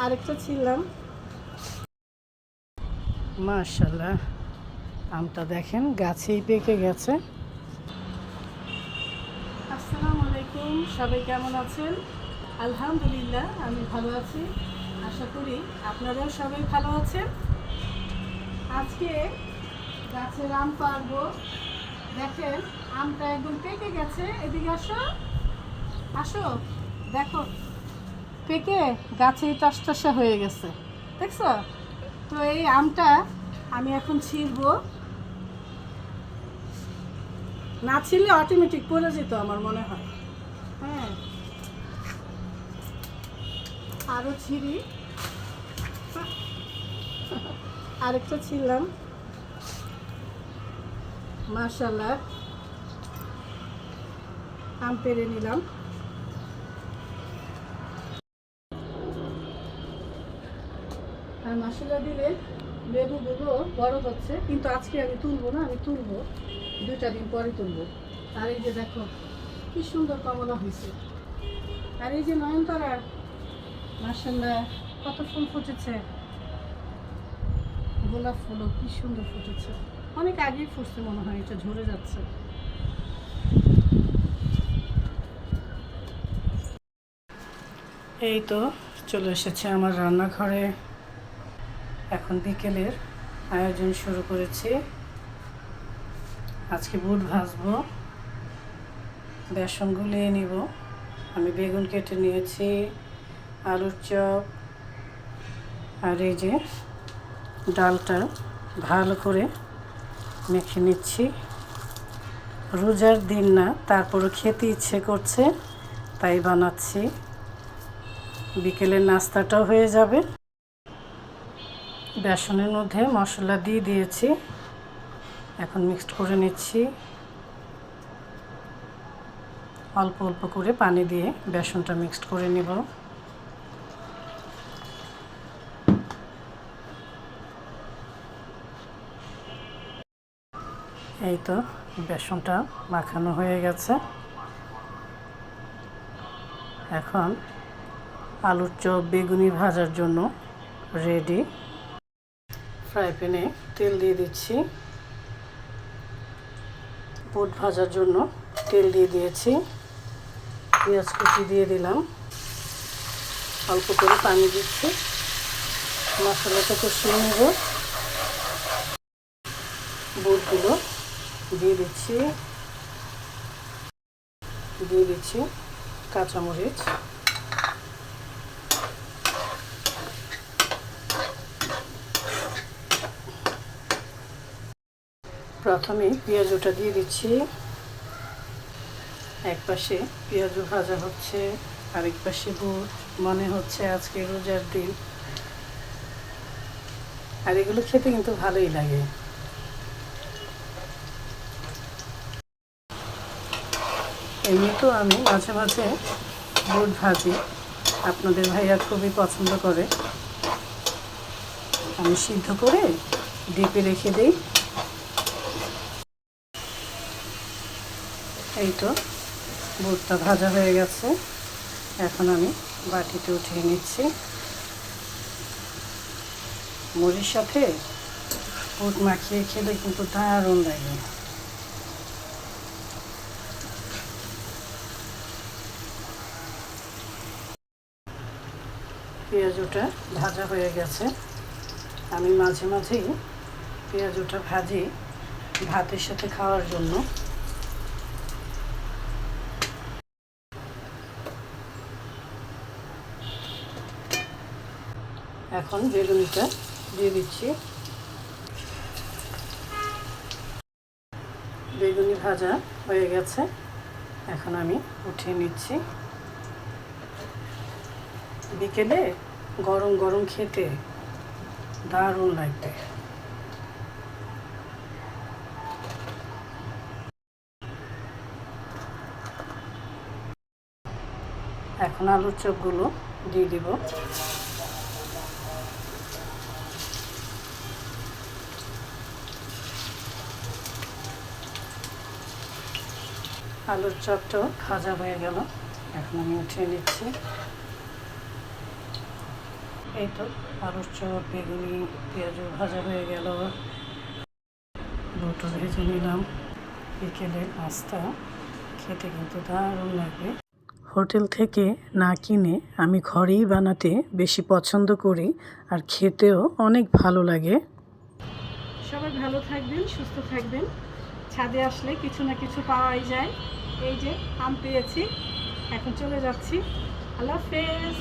আরেকটা ছিললাম। মাশাআল্লাহ, আমটা দেখেন গাছেই পেকে গেছে। আসসালামু আলাইকুম, সবাই কেমন আছেন? আলহামদুলিল্লাহ, আমি ভালো আছি। আশা করি আপনারাও সবাই ভালো আছেন। আজকে গাছের আম পাড়বো। দেখেন আমটা একদম পেকে গেছে। এদিকে আসো, আসো, দেখো পেকে গাছে টসটসা হয়ে গেছে, দেখছো? তো এই আমটা আমি এখন ছিঁড়বো। না ছিঁড়লে অটোমেটিক পড়ে যেত আমার মনে হয়। হ্যাঁ, আরও ছিঁড়ি। আরেকটা ছিঁড়লাম। মাশাআল্লাহ, আম পেড়ে নিলাম। আর মশলা দিলে লেবুগুলো বড় হচ্ছে, কিন্তু আজকে আমি তুলবো না, আমি তুলবো 2টা দিন পরে তুলবো। আর এই যে দেখো কি সুন্দর কমলা হয়েছে। আর এই যে নয়নতারা, মাশাআল্লাহ কত ফুল ফুটেছে। গোলাপ ফুলও কি সুন্দর ফুটেছে, অনেক আগেই ফুটছে মনে হয়, এটা ঝরে যাচ্ছে। এই তো চলে এসেছে আমার রান্নাঘরে। এখন বিকেলের আয়োজন শুরু করেছি। আজকে বুট ভাজবো, বেসন গুলিয়ে নিব। আমি বেগুন কেটে নিয়েছি, আলুর চপ, আর এই যে ডালটা ভালো করে মেখে নিচ্ছি। রোজার দিন না, তারপরও খেতে ইচ্ছে করছে তাই বানাচ্ছি। বিকেলের নাস্তাটাও হয়ে যাবে। বেসনের মধ্যে মশলা দিয়ে দিয়েছি, এখন মিক্সড করে নিচ্ছি। অল্প অল্প করে পানি দিয়ে বেসনটা মিক্সড করে নেব। এই তো বেসনটা মাখানো হয়ে গেছে। এখন আলুর চপ বেগুনি ভাজার জন্য রেডি। ফ্রাই প্যানে তেল দিয়ে দিচ্ছি। বুট ভাজার জন্য তেল দিয়ে দিয়েছি, পেঁয়াজ কুচি দিয়ে দিলাম, অল্প করে পানি দিচ্ছি। মশলাটা কষিয়ে নেব। বুটগুলো দিয়ে দিচ্ছি কাঁচামরিচ, প্রথমে পেঁয়াজটা দিয়ে দিচ্ছি। এক পাশে পেঁয়াজু ভাজা হচ্ছে, আরেক পাশে বুট। মনে হচ্ছে আজকে রোজার দিন। আর এগুলো খেতে কিন্তু ভালোই লাগে। এমনি তো আমি মাঝে মাঝে বুট ভাজি, আপনাদের ভাইয়া খুবই পছন্দ করে। আমি সিদ্ধ করে ডিপে রেখে দিই। এই তো বুটটা ভাজা হয়ে গেছে, এখন আমি বাটিতে উঠিয়ে নিচ্ছি। মুড়ির সাথে বুট মাখিয়ে খেলে কিন্তু দারুণ লাগে। পেঁয়াজটা ভাজা হয়ে গেছে। আমি মাঝে মাঝেই পেঁয়াজটা ভাজি ভাতের সাথে খাওয়ার জন্য। এখন বেগুনিটা দিয়ে দিচ্ছি। বেগুনি ভাজা হয়ে গেছে, এখন আমি উঠিয়ে নিচ্ছি। বিকেলে গরম গরম খেতে দারুণ লাগবে। এখন আলুর চপগুলো দিয়ে দিব। আলুর চপটাও ভাজা হয়ে গেল, এখন আমি উঠিয়ে নিচ্ছি। এই তো আলুর চপ, বেগুনি, পেঁয়াজ ভাজা হয়ে গেল, দুটো ভেজে নিলাম। বিকেলের নাস্তা খেতে কিন্তু দারুণ লাগে। হোটেল থেকে না কিনে আমি ঘরেই বানাতে বেশি পছন্দ করি, আর খেতেও অনেক ভালো লাগে। সবাই ভালো থাকবেন, সুস্থ থাকবেন। ছাদে আসলে কিছু না কিছু পাওয়াই যায়। এই যে আম পেয়েছি, এখন চলে যাচ্ছি। আল্লাহ হাফেজ।